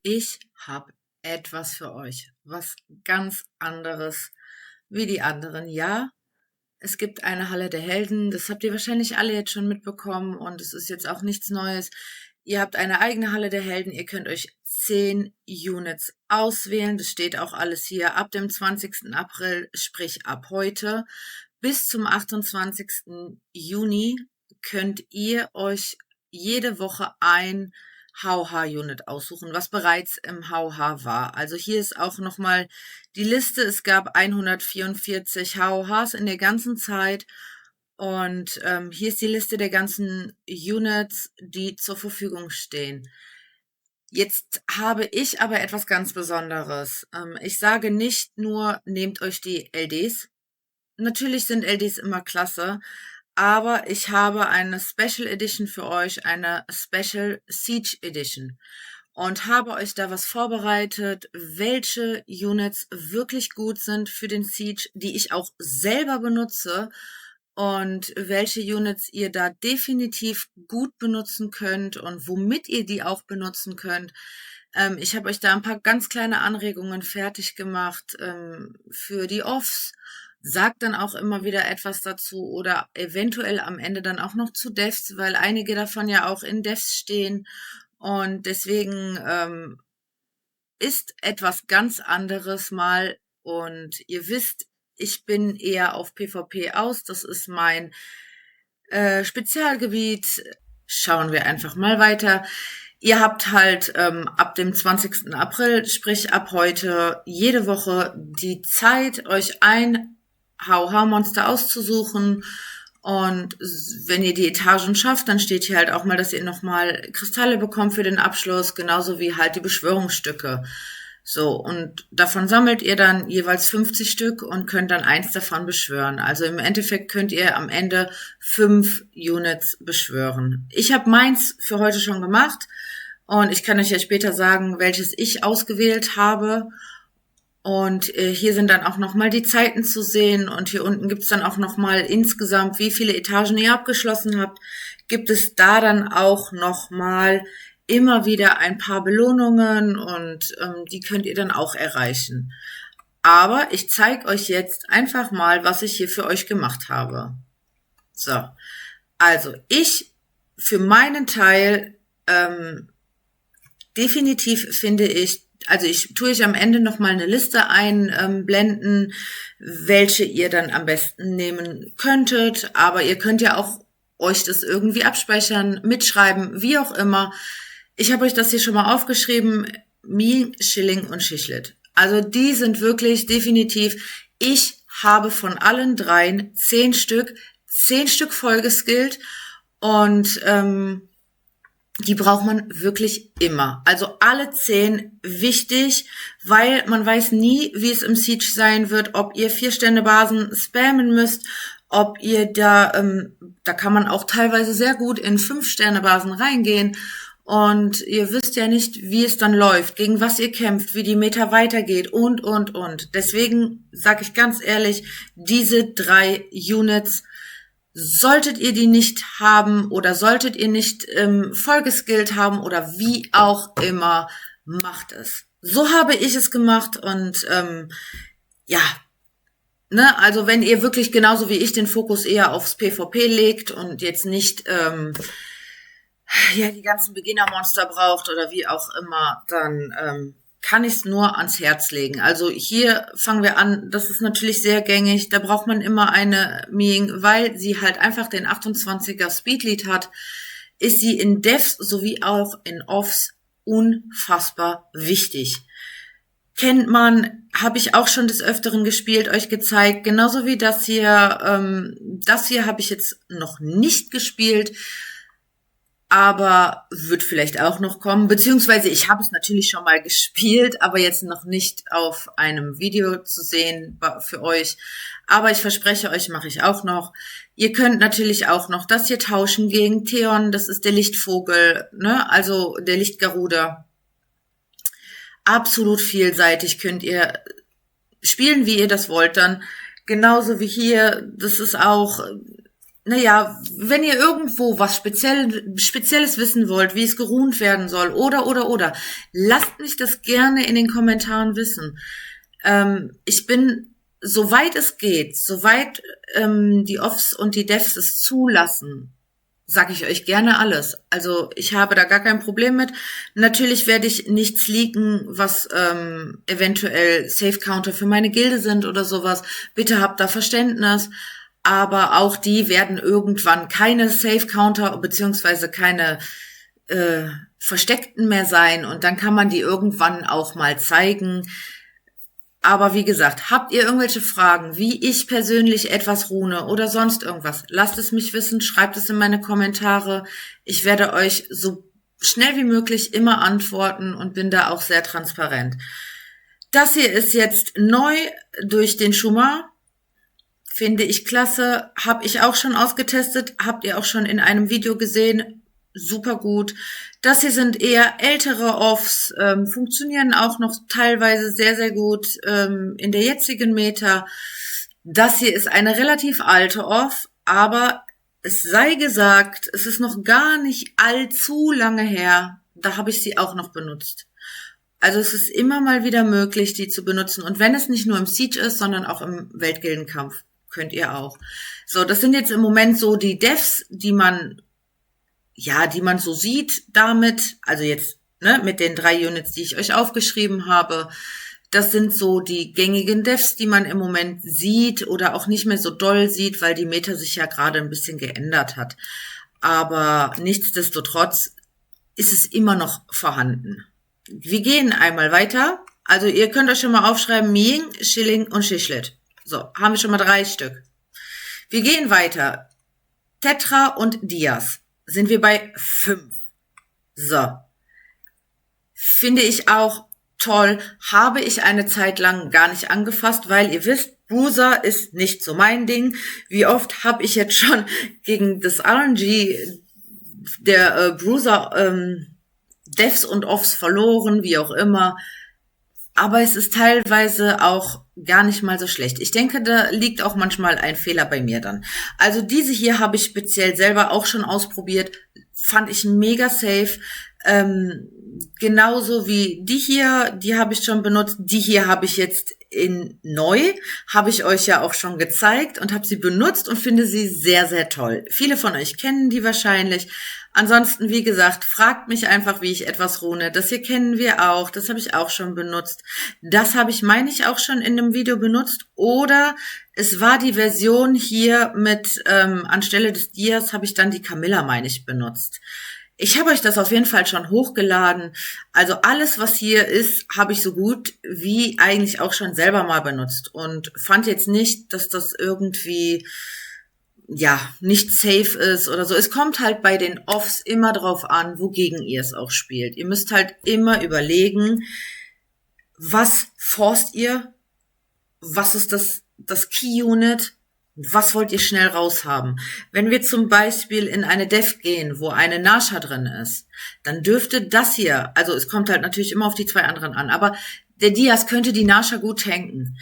Ich habe etwas für euch, was ganz anderes wie die anderen. Ja, es gibt eine Halle der Helden, das habt ihr wahrscheinlich alle jetzt schon mitbekommen und es ist jetzt auch nichts Neues. Ihr habt eine eigene Halle der Helden, ihr könnt euch 10 Units auswählen, das steht auch alles hier, ab dem 20. April, sprich ab heute, bis zum 28. Juni könnt ihr euch jede Woche ein HOH-Unit aussuchen, was bereits im HOH war. Also hier ist auch nochmal die Liste. Es gab 144 HOHs in der ganzen Zeit. Und hier ist die Liste der ganzen Units, die zur Verfügung stehen. Jetzt habe ich aber etwas ganz Besonderes. Ich sage nicht nur, nehmt euch die LDs. Natürlich sind LDs immer klasse, aber ich habe eine Special Edition für euch, eine Special Siege Edition und habe euch da was vorbereitet, welche Units wirklich gut sind für den Siege, die ich auch selber benutze und welche Units ihr da definitiv gut benutzen könnt und womit ihr die auch benutzen könnt. Ich habe euch da ein paar ganz kleine Anregungen fertig gemacht für die Offs. Sagt dann auch immer wieder etwas dazu oder eventuell am Ende dann auch noch zu Devs, weil einige davon ja auch in Devs stehen. Und deswegen ist etwas ganz anderes mal. Und ihr wisst, ich bin eher auf PvP aus. Das ist mein Spezialgebiet. Schauen wir einfach mal weiter. Ihr habt halt ab dem 20. April, sprich ab heute, jede Woche die Zeit, euch ein HOH-Monster auszusuchen. Und wenn ihr die Etagen schafft, dann steht hier halt auch mal, dass ihr nochmal Kristalle bekommt für den Abschluss, genauso wie halt die Beschwörungsstücke. So, und davon sammelt ihr dann jeweils 50 Stück und könnt dann eins davon beschwören. Also im Endeffekt könnt ihr am Ende 5 Units beschwören. Ich habe meins für heute schon gemacht und ich kann euch ja später sagen, welches ich ausgewählt habe. Und hier sind dann auch nochmal die Zeiten zu sehen und hier unten gibt's dann auch nochmal insgesamt, wie viele Etagen ihr abgeschlossen habt. Gibt es da dann auch nochmal immer wieder ein paar Belohnungen und die könnt ihr dann auch erreichen. Aber ich zeige euch jetzt einfach mal, was ich hier für euch gemacht habe. So, also ich für meinen Teil definitiv finde ich, also ich tue euch am Ende nochmal eine Liste einblenden, welche ihr dann am besten nehmen könntet, aber ihr könnt ja auch euch das irgendwie abspeichern, mitschreiben, wie auch immer. Ich habe euch das hier schon mal aufgeschrieben, Mie, Schilling und Schichlet. Also die sind wirklich definitiv, ich habe von allen dreien 10 Stück, 10 Stück vollgeskillt und die braucht man wirklich immer. Also alle 10 wichtig, weil man weiß nie, wie es im Siege sein wird, ob ihr 4-Sterne-Basen spammen müsst, ob ihr da kann man auch teilweise sehr gut in 5-Sterne-Basen reingehen und ihr wisst ja nicht, wie es dann läuft, gegen was ihr kämpft, wie die Meta weitergeht und. Deswegen sage ich ganz ehrlich, diese 3 Units solltet ihr die nicht haben oder solltet ihr nicht vollgeskillt haben oder wie auch immer, macht es. So habe ich es gemacht und ja, ne, also wenn ihr wirklich genauso wie ich den Fokus eher aufs PvP legt und jetzt nicht ja die ganzen Beginnermonster braucht oder wie auch immer, dann kann ich es nur ans Herz legen. Also hier fangen wir an, das ist natürlich sehr gängig, da braucht man immer eine Ming, weil sie halt einfach den 28er Speedlead hat, ist sie in Devs sowie auch in Offs unfassbar wichtig. Kennt man, habe ich auch schon des Öfteren gespielt, euch gezeigt, genauso wie das hier. Das hier habe ich jetzt noch nicht gespielt, aber wird vielleicht auch noch kommen, beziehungsweise ich habe es natürlich schon mal gespielt, aber jetzt noch nicht auf einem Video zu sehen für euch. Aber ich verspreche euch, mache ich auch noch. Ihr könnt natürlich auch noch das hier tauschen gegen Theon, das ist der Lichtvogel, ne? Also der Lichtgaruda. Absolut vielseitig könnt ihr spielen, wie ihr das wollt dann. Genauso wie hier, das ist auch naja, wenn ihr irgendwo was Spezielles wissen wollt, wie es geruht werden soll, oder, lasst mich das gerne in den Kommentaren wissen. Ich bin, soweit es geht, soweit die Offs und die Devs es zulassen, sage ich euch gerne alles. Also ich habe da gar kein Problem mit. Natürlich werde ich nichts leaken, was eventuell Safe Counter für meine Gilde sind oder sowas. Bitte habt da Verständnis. Aber auch die werden irgendwann keine Safe Counter beziehungsweise keine versteckten mehr sein. Und dann kann man die irgendwann auch mal zeigen. Aber wie gesagt, habt ihr irgendwelche Fragen, wie ich persönlich etwas rune oder sonst irgendwas, lasst es mich wissen, schreibt es in meine Kommentare. Ich werde euch so schnell wie möglich immer antworten und bin da auch sehr transparent. Das hier ist jetzt neu durch den Schuma. Finde ich klasse. Habe ich auch schon ausgetestet. Habt ihr auch schon in einem Video gesehen. Super gut. Das hier sind eher ältere Offs, funktionieren auch noch teilweise sehr, sehr gut in der jetzigen Meta. Das hier ist eine relativ alte Off, aber es sei gesagt, es ist noch gar nicht allzu lange her. Da habe ich sie auch noch benutzt. Also es ist immer mal wieder möglich, die zu benutzen. Und wenn es nicht nur im Siege ist, sondern auch im Weltgildenkampf, könnt ihr auch. So, das sind jetzt im Moment so die Devs, die man so sieht damit, also jetzt mit den 3 Units, die ich euch aufgeschrieben habe. Das sind so die gängigen Devs, die man im Moment sieht oder auch nicht mehr so doll sieht, weil die Meta sich ja gerade ein bisschen geändert hat. Aber nichtsdestotrotz ist es immer noch vorhanden. Wir gehen einmal weiter. Also ihr könnt euch schon mal aufschreiben, Ming, Schilling und Schischlet. So, haben wir schon mal 3 Stück. Wir gehen weiter. Tetra und Dias. Sind wir bei 5. So. Finde ich auch toll. Habe ich eine Zeit lang gar nicht angefasst, weil ihr wisst, Bruiser ist nicht so mein Ding. Wie oft habe ich jetzt schon gegen das RNG der Bruiser Devs und Offs verloren, wie auch immer. Aber es ist teilweise auch gar nicht mal so schlecht. Ich denke, da liegt auch manchmal ein Fehler bei mir dann. Also diese hier habe ich speziell selber auch schon ausprobiert. Fand ich mega safe. Genauso wie die hier, die habe ich schon benutzt. Die hier habe ich jetzt in neu, habe ich euch ja auch schon gezeigt und habe sie benutzt und finde sie sehr, sehr toll. Viele von euch kennen die wahrscheinlich. Ansonsten, wie gesagt, fragt mich einfach, wie ich etwas rune. Das hier kennen wir auch, das habe ich auch schon benutzt. Das habe ich, meine ich, auch schon in einem Video benutzt. Oder es war die Version hier mit, anstelle des Dias habe ich dann die Camilla, meine ich, benutzt. Ich habe euch das auf jeden Fall schon hochgeladen. Also alles, was hier ist, habe ich so gut wie eigentlich auch schon selber mal benutzt. Und fand jetzt nicht, dass das irgendwie nicht safe ist oder so. Es kommt halt bei den Offs immer drauf an, wogegen ihr es auch spielt. Ihr müsst halt immer überlegen, was forst ihr? Was ist das Key-Unit? Was wollt ihr schnell raushaben? Wenn wir zum Beispiel in eine Dev gehen, wo eine Nasha drin ist, dann dürfte das hier, also es kommt halt natürlich immer auf die 2 anderen an, aber der Dias könnte die Nasha gut tanken.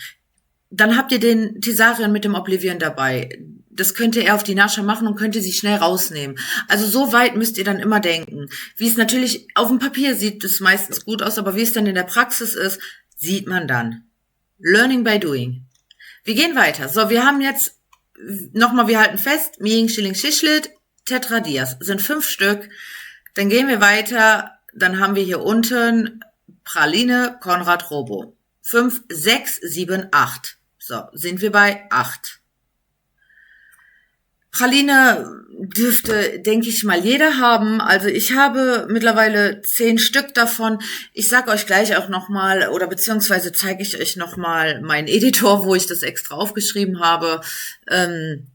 Dann habt ihr den Thisarion mit dem Oblivion dabei. Das könnte er auf die Nasha machen und könnte sie schnell rausnehmen. Also so weit müsst ihr dann immer denken. Wie es natürlich auf dem Papier sieht, es meistens gut aus, aber wie es dann in der Praxis ist, sieht man dann. Learning by doing. Wir gehen weiter. So, wir haben jetzt nochmal, wir halten fest, Ming, Schilling, Schischlet, Tetra, Dias. Sind 5 Stück. Dann gehen wir weiter. Dann haben wir hier unten Praline, Konrad, Robo. 5, 6, 7, 8. So, sind wir bei 8. Praline dürfte, denke ich mal, jeder haben. Also ich habe mittlerweile 10 Stück davon. Ich sage euch gleich auch nochmal, oder beziehungsweise zeige ich euch nochmal meinen Editor, wo ich das extra aufgeschrieben habe. Und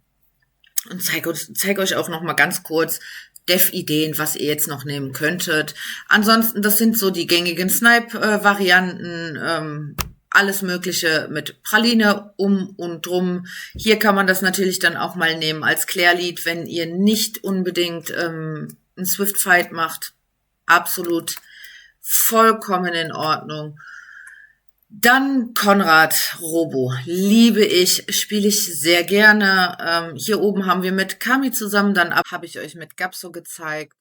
zeige euch auch nochmal ganz kurz Dev-Ideen, was ihr jetzt noch nehmen könntet. Ansonsten, das sind so die gängigen Snipe-Varianten, alles Mögliche mit Praline um und drum. Hier kann man das natürlich dann auch mal nehmen als Klärlied, wenn ihr nicht unbedingt einen Swift-Fight macht. Absolut vollkommen in Ordnung. Dann Konrad Robo. Liebe ich, spiele ich sehr gerne. Hier oben haben wir mit Kami zusammen, dann habe ich euch mit Gapso gezeigt.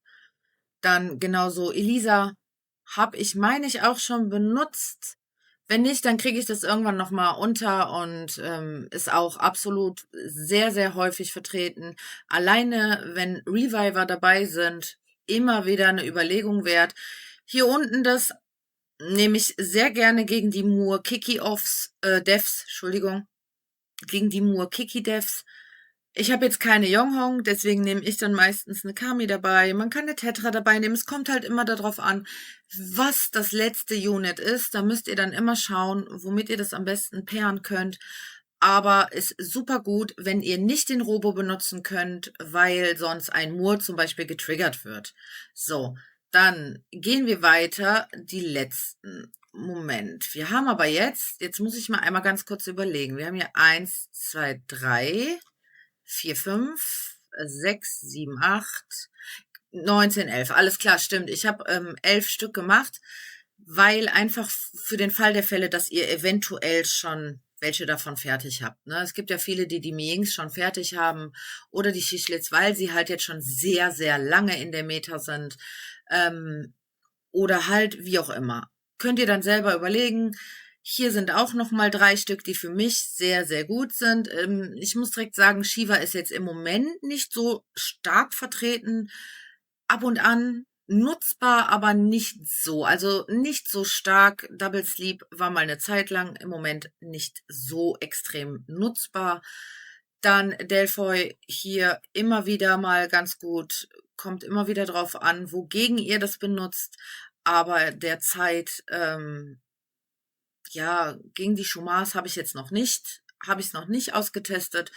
Dann genauso Elisa habe ich, meine ich, auch schon benutzt. Wenn nicht, dann kriege ich das irgendwann nochmal unter und ist auch absolut sehr, sehr häufig vertreten. Alleine, wenn Reviver dabei sind, immer wieder eine Überlegung wert. Hier unten das nehme ich sehr gerne gegen die Moor Kiki Devs, Entschuldigung, gegen die Moor Kiki Devs. Ich habe jetzt keine Yonghong, deswegen nehme ich dann meistens eine Kami dabei. Man kann eine Tetra dabei nehmen. Es kommt halt immer darauf an, was das letzte Unit ist. Da müsst ihr dann immer schauen, womit ihr das am besten pairen könnt. Aber ist super gut, wenn ihr nicht den Robo benutzen könnt, weil sonst ein Moor zum Beispiel getriggert wird. So, dann gehen wir weiter. Die letzten. Moment. Wir haben aber jetzt muss ich mal einmal ganz kurz überlegen. Wir haben hier 1, 2, 3. 4, 5, 6, 7, 8, 19, 11. Alles klar, stimmt. Ich habe 11 Stück gemacht, weil einfach für den Fall der Fälle, dass ihr eventuell schon welche davon fertig habt. Ne? Es gibt ja viele, die die Miings schon fertig haben oder die Schischlitz, weil sie halt jetzt schon sehr, sehr lange in der Meta sind. Oder halt wie auch immer. Könnt ihr dann selber überlegen. Hier sind auch noch mal 3 Stück, die für mich sehr, sehr gut sind. Ich muss direkt sagen, Shiva ist jetzt im Moment nicht so stark vertreten. Ab und an nutzbar, aber nicht so. Also nicht so stark. Double Sleep war mal eine Zeit lang, im Moment nicht so extrem nutzbar. Dann Delphoy hier immer wieder mal ganz gut. Kommt immer wieder drauf an, wogegen ihr das benutzt. Aber derzeit, ja, gegen die Schumars habe ich es noch nicht ausgetestet.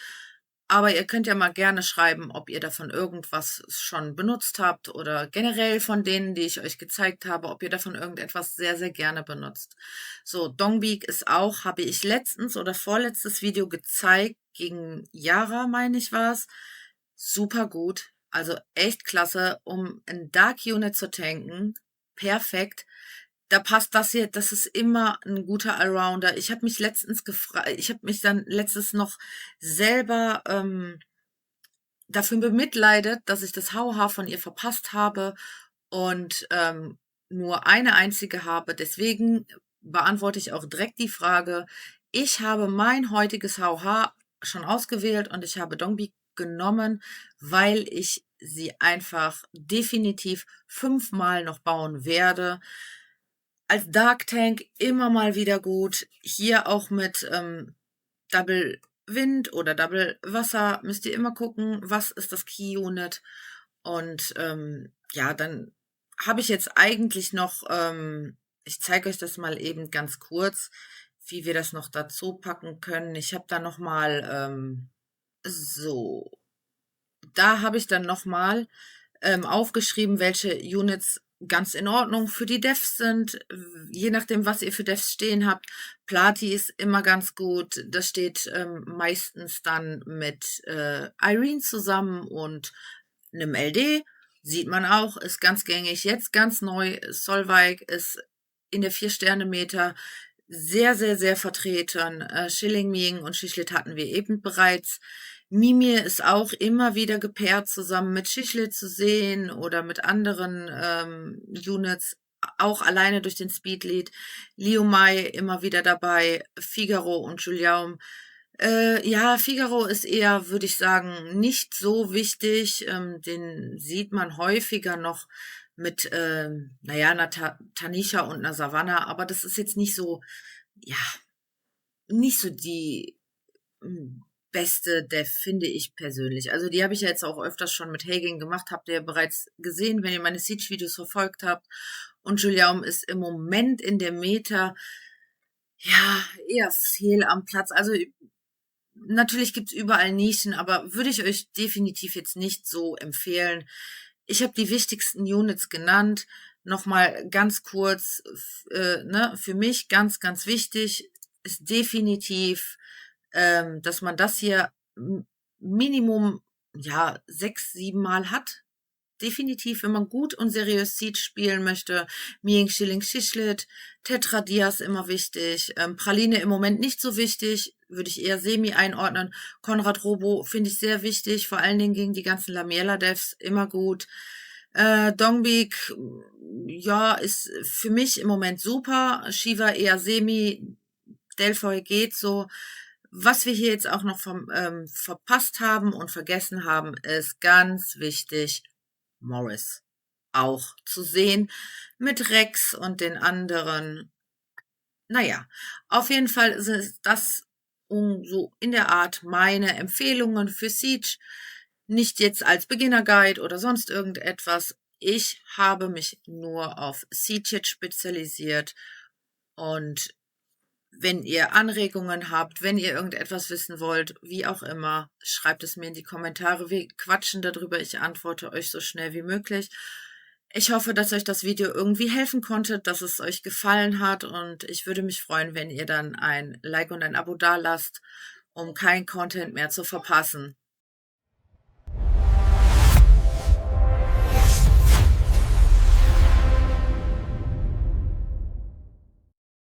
Aber ihr könnt ja mal gerne schreiben, ob ihr davon irgendwas schon benutzt habt oder generell von denen, die ich euch gezeigt habe, ob ihr davon irgendetwas sehr, sehr gerne benutzt. So, Dongbeak ist auch, habe ich letztens oder vorletztes Video gezeigt, gegen Yara, meine ich war's. Super gut. Also echt klasse, um ein Dark Unit zu tanken. Perfekt. Da passt das hier, das ist immer ein guter Allrounder. Ich habe mich dann letztens noch selber dafür bemitleidet, dass ich das Hauhaar von ihr verpasst habe und nur eine einzige habe. Deswegen beantworte ich auch direkt die Frage. Ich habe mein heutiges Hauhaar schon ausgewählt und ich habe Dongbi genommen, weil ich sie einfach definitiv 5-mal noch bauen werde. Als Dark Tank immer mal wieder gut. Hier auch mit Double Wind oder Double Wasser müsst ihr immer gucken, was ist das Key Unit. Und ja, dann habe ich jetzt eigentlich noch, ich zeige euch das mal eben ganz kurz, wie wir das noch dazu packen können. Ich habe da noch mal so, da habe ich dann noch mal aufgeschrieben, welche Units ganz in Ordnung für die Devs sind, je nachdem, was ihr für Devs stehen habt. Plati ist immer ganz gut. Das steht meistens dann mit Irene zusammen und einem LD. Sieht man auch, ist ganz gängig. Jetzt ganz neu, Solveig ist in der 4-Sterne-Meter sehr, sehr, sehr vertreten. Schilling Ming und Schischlit hatten wir eben bereits. Mimir ist auch immer wieder gepaart zusammen mit Schischlit zu sehen oder mit anderen Units, auch alleine durch den Speedlead. Liu Mai immer wieder dabei, Figaro und Juliaum. Ja, Figaro ist eher, würde ich sagen, nicht so wichtig. Den sieht man häufiger noch mit, naja, einer Tanisha und einer Savannah, aber das ist jetzt nicht so, ja, nicht so die beste Dev, finde ich persönlich. Also die habe ich ja jetzt auch öfters schon mit Hagen gemacht, habt ihr ja bereits gesehen, wenn ihr meine Siege-Videos verfolgt habt. Und Juliaum ist im Moment in der Meta, ja, eher fehl am Platz. Also natürlich gibt's überall Nischen, aber würde ich euch definitiv jetzt nicht so empfehlen. Ich habe die wichtigsten Units genannt. Nochmal ganz kurz, ne, für mich ganz, ganz wichtig ist definitiv, dass man das hier Minimum, ja, 6, 7 Mal hat. definitiv, wenn man gut und seriös Siege spielen möchte. Miing Schilling Shishlit, Tetradias immer wichtig, Praline im Moment nicht so wichtig, würde ich eher semi einordnen. Konrad Robo finde ich sehr wichtig, vor allen Dingen gegen die ganzen Lamiela-Devs immer gut. Dongbik, ja, ist für mich im Moment super. Shiva eher semi, Delphoy geht so. Was wir hier jetzt auch noch verpasst haben und vergessen haben, ist ganz wichtig, Morris auch zu sehen mit Rex und den anderen. Naja, auf jeden Fall sind das so in der Art meine Empfehlungen für Siege. Nicht jetzt als Beginner-Guide oder sonst irgendetwas. Ich habe mich nur auf Siege jetzt spezialisiert und wenn ihr Anregungen habt, wenn ihr irgendetwas wissen wollt, wie auch immer, schreibt es mir in die Kommentare. Wir quatschen darüber. Ich antworte euch so schnell wie möglich. Ich hoffe, dass euch das Video irgendwie helfen konnte, dass es euch gefallen hat und ich würde mich freuen, wenn ihr dann ein Like und ein Abo dalasst, um kein Content mehr zu verpassen.